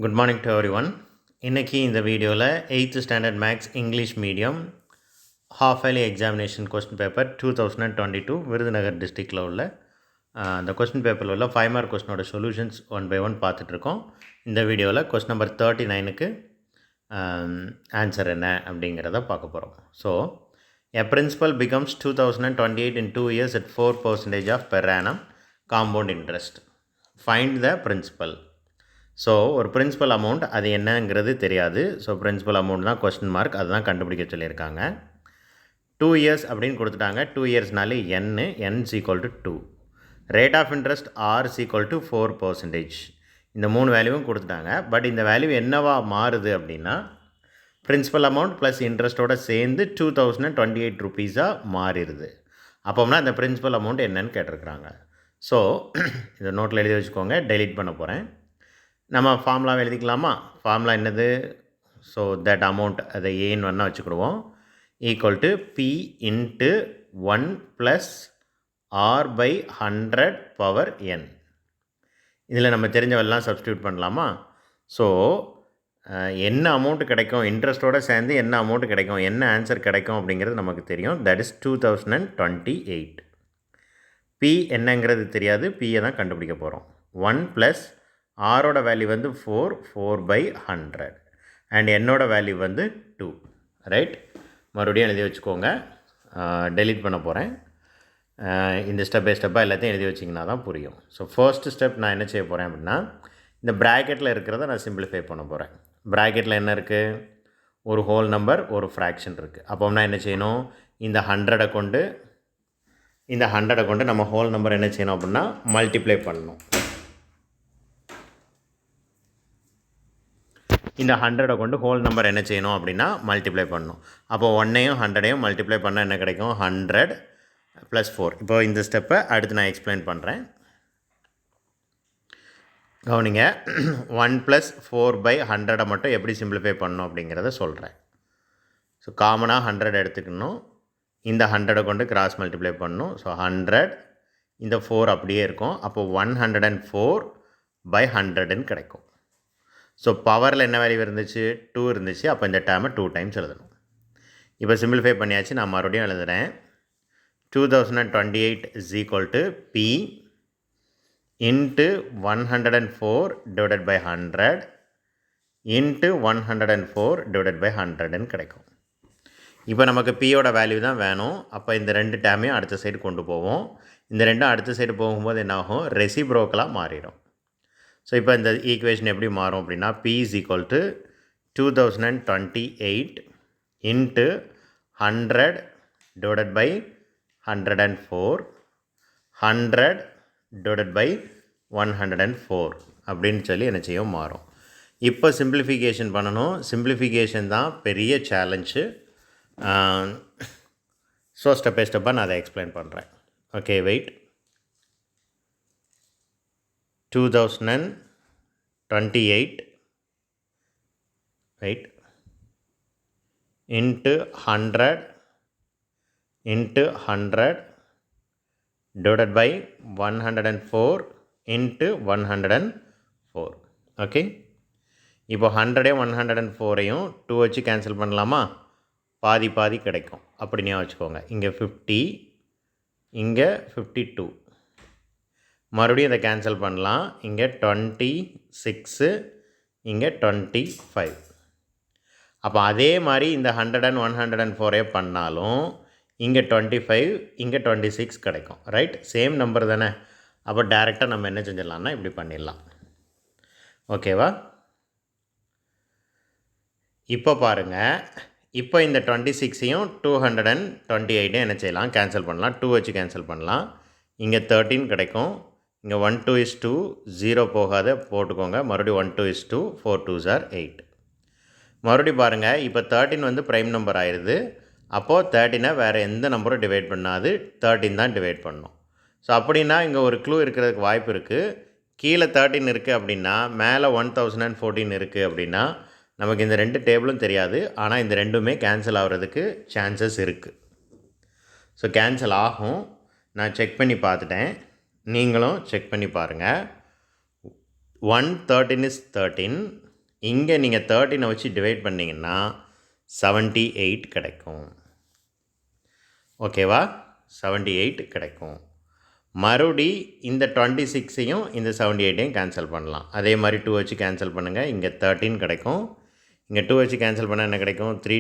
Good morning to everyone. இன்றைக்கி இந்த வீடியோவில் 8th standard maths English medium half yearly examination question paper 2022 Virudhunagar டிஸ்ட்ரிக்டில் உள்ள அந்த கொஸ்டின் பேப்பரில் உள்ள 5 மார்க் கொஸ்டினோட சொல்யூஷன்ஸ் ஒன் பை ஒன் பார்த்துட்ருக்கோம். இந்த வீடியோவில் கொஸ்டின் நம்பர் 39க்கு ஆன்சர் என்ன அப்படிங்கிறத பார்க்க போகிறோம். So a principal becomes 2028 in 2 years at 4% of per annum compound interest. Find the principal. So ஒரு பிரின்சிபல் அமௌண்ட் அது என்னங்கிறது தெரியாது. ஸோ பிரின்சிபல் அமௌண்ட் தான் கொஸ்டின் மார்க், அதுதான் கண்டுபிடிக்க சொல்லியிருக்காங்க. 2 years அப்படின்னு கொடுத்துட்டாங்க. 2 yearsனாலே n is equal to 2. Rate of interest r is equal to 4%. இந்த 3 வேல்யூவும் கொடுத்துட்டாங்க. பட் இந்த வேல்யூ என்னவா மாறுது அப்படின்னா பிரின்சிபல் அமௌண்ட் ப்ளஸ் இன்ட்ரெஸ்ட்டோடு சேர்ந்து 2028 ருபீஸாக மாறிடுது. அப்போம்னா இந்த பிரின்சிபல் அமௌண்ட் என்னன்னு கேட்டிருக்கிறாங்க. ஸோ இதை நோட்டில் எழுதி வச்சுக்கோங்க. டெலீட் பண்ண போகிறேன். நம்ம ஃபார்முலா எழுதிக்கலாமா? ஃபார்முலா என்னது? ஸோ தட் அமௌண்ட் அதை ஏன்னு வேணால் வச்சுக்கிடுவோம். Equal to P into 1 plus R by 100 power n. இதில் நம்ம தெரிஞ்சவெல்லாம் சப்ஸ்டியூட் பண்ணலாமா? ஸோ என்ன அமௌண்ட்டு கிடைக்கும், இன்ட்ரெஸ்ட்டோடு சேர்ந்து என்ன அமௌண்ட்டு கிடைக்கும், என்ன ஆன்சர் கிடைக்கும் அப்படிங்கிறது நமக்கு தெரியும். That is 2028. பி என்னங்கிறது தெரியாது, பியை தான் கண்டுபிடிக்க போகிறோம். 1 ப்ளஸ் ஆரோட வேல்யூ வந்து 4 பை 100 அண்ட் என்னோட வேல்யூ வந்து 2. ரைட், மறுபடியும் எழுதி வச்சுக்கோங்க. டெலீட் பண்ண போகிறேன். இந்த ஸ்டெப் பை ஸ்டெப்பாக எல்லாத்தையும் எழுதி வச்சிங்கன்னா தான் புரியும். ஸோ ஃபர்ஸ்ட் ஸ்டெப் நான் என்ன செய்ய போகிறேன் அப்படின்னா இந்த ப்ராக்கெட்டில் இருக்கிறத நான் சிம்பிளிஃபை பண்ண போகிறேன். ப்ராக்கெட்டில் என்ன இருக்குது? ஒரு ஹோல் நம்பர், ஒரு ஃப்ராக்ஷன் இருக்குது. அப்போ நான் என்ன செய்யணும்? இந்த 100 கொண்டு நம்ம ஹோல் நம்பர் என்ன செய்யணும் அப்படின்னா மல்டிப்ளை பண்ணணும். இந்த 100 கொண்டு ஹோல் நம்பர் என்ன செய்யணும் அப்படின்னா மல்டிப்ளை பண்ணணும். அப்போ 1ஐயும் 100ஐயும் மல்டிப்ளை பண்ணால் என்ன கிடைக்கும்? 100 ப்ளஸ் 4. இப்போ இந்த ஸ்டெப்பை அடுத்து நான் எக்ஸ்பிளைன் பண்ணுறேன். கவனிங்க. 1 ப்ளஸ் 4 பை 100 மட்டும் எப்படி சிம்பிளிஃபை பண்ணணும் அப்படிங்கிறத சொல்கிறேன். ஸோ காமனாக 100 எடுத்துக்கணும். இந்த 100 கொண்டு கிராஸ் மல்டிப்ளை பண்ணணும். ஸோ 100 இந்த 4 அப்படியே இருக்கும். அப்போது 104 பை 100ன்னு கிடைக்கும். ஸோ பவரில் என்ன வேல்யூ இருந்துச்சு? 2 இருந்துச்சு. அப்போ இந்த டேர்மை 2 டைம்ஸ் எழுதணும். இப்போ சிம்பிளிஃபை பண்ணியாச்சு. நான் மறுபடியும் எழுதுகிறேன். 2028 is equal to P into 104 divided by 100 into 104 divided by 100ன்னு கிடைக்கும். இப்போ நமக்கு பியோட வேல்யூ தான் வேணும். அப்போ இந்த ரெண்டு டேர்மையும் அடுத்த சைடு கொண்டு போவோம். இந்த ரெண்டும் அடுத்த சைடு போகும்போது என்னாகும்? ரெசிப்ரோக்கலாக மாறிடும். ஸோ இப்போ இந்த ஈக்குவேஷன் எப்படி மாறும் அப்படின்னா P is equal to 2028 into 100 divided by 104 100 divided by 104 அப்படின்னு சொல்லி என்ன செய்யும்? மாறும். இப்போ சிம்பிளிஃபிகேஷன் பண்ணணும். சிம்பிளிஃபிகேஷன் தான் பெரிய சேலஞ்சு. ஸோ ஸ்டெப் பை ஸ்டெப்பாக நான் அதை எக்ஸ்பிளைன் பண்ணுறேன். Okay, wait. 2028 right into 100 divided by 104 into 104. Okay, இப்போ 100ஐயும் 104ஐயும் 2 வச்சு கேன்சல் பண்ணலாமா? பாதி பாதி கிடைக்கும். அப்படி ஞாபகம் வச்சுக்கோங்க. இங்கே 50, இங்கே 52. மறுபடியும் இதை கேன்சல் பண்ணலாம். இங்கே 26, இங்கே 25. அப்போ அதே மாதிரி இந்த 100 and 104 பண்ணாலும் இங்கே 25, இங்கே 26 கிடைக்கும். ரைட், சேம் நம்பர் தானே. அப்போ டைரெக்டாக நம்ம என்ன செஞ்சிடலாம்னா இப்படி பண்ணிடலாம். ஓகேவா? இப்போ பாருங்கள். இப்போ இந்த 26ஐயும் 228 என்ன செய்யலாம்? கேன்சல் பண்ணலாம். 2 வச்சு கேன்சல் பண்ணலாம். இங்கே 13 கிடைக்கும். இங்கே 1 2 is 2, 0 போகாத போட்டுக்கோங்க. மறுபடியும் 1 2 is 2, 4 2s are 8. மறுபடியும் பாருங்கள். இப்போ 13 வந்து ப்ரைம் நம்பர் ஆயிடுது. அப்போது 13ஐ வேறு எந்த நம்பரும் டிவைட் பண்ணாது, 13 தான் டிவைட் பண்ணணும். ஸோ அப்படின்னா இங்கே ஒரு க்ளூ இருக்கிறதுக்கு வாய்ப்பு இருக்குது. கீழே 13 இருக்குது அப்படின்னா மேலே 1014 இருக்குது அப்படின்னா நமக்கு இந்த ரெண்டு டேபிளும் தெரியாது. ஆனால் இந்த ரெண்டுமே கேன்சல் ஆகிறதுக்கு சான்சஸ் இருக்குது. ஸோ கேன்சல் ஆகும். நான் செக் பண்ணி பார்த்துட்டேன். நீங்களும் செக் பண்ணி பாருங்கள். 1 13 is 13, இங்கே நீங்கள் 13 வச்சு டிவைட் பண்ணிங்கன்னா 78 கிடைக்கும். ஓகேவா? 78 கிடைக்கும். மறுபடி இந்த 26ஐயும் இந்த 78ஐயும் கேன்சல் பண்ணலாம். அதே மாதிரி 2 வச்சு கேன்சல் பண்ணுங்கள். இங்கே 13 கிடைக்கும். இங்கே 2 வச்சு கேன்சல் பண்ணால் என்ன கிடைக்கும்? 3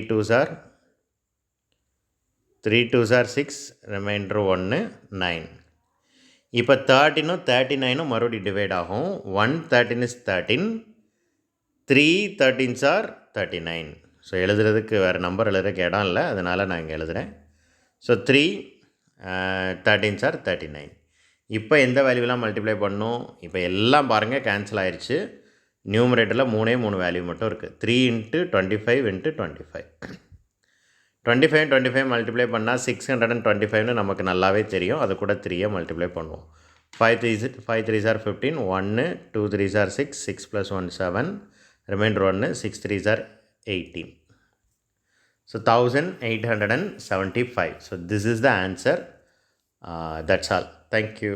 2s are 6, ரிமைண்டர் 1 9. இப்போ 13ம் 39ம் மறுபடியும் டிவைட் ஆகும். 1 13 is 13, 3 13s are 39. ஸோ எழுதுறதுக்கு வேறு நம்பர் எழுதுறதுக்கு இடம் இல்லை, அதனால் நான் இங்கே எழுதுகிறேன். So 3 13s are 39. இப்போ எந்த வேல்யூலாம் மல்டிப்ளை பண்ணணும்? இப்போ எல்லாம் பாருங்கள் கேன்சல் ஆயிடுச்சு. நியூமரேட்டரில் 3 வேல்யூ மட்டும் இருக்குது. 3 × 25 × 25. 25 25 மல்டிப்ளை பண்ணால் 625ன்னு நமக்கு நல்லாவே தெரியும். அது கூட 3ஐ மல்டிப்ளை பண்ணுவோம். 5 3s are 15, 1 2 3s are 6, 6 + 1 7, reminder 1, 6 3s are 18. So 1875. So this is the answer. That's all. Thank you.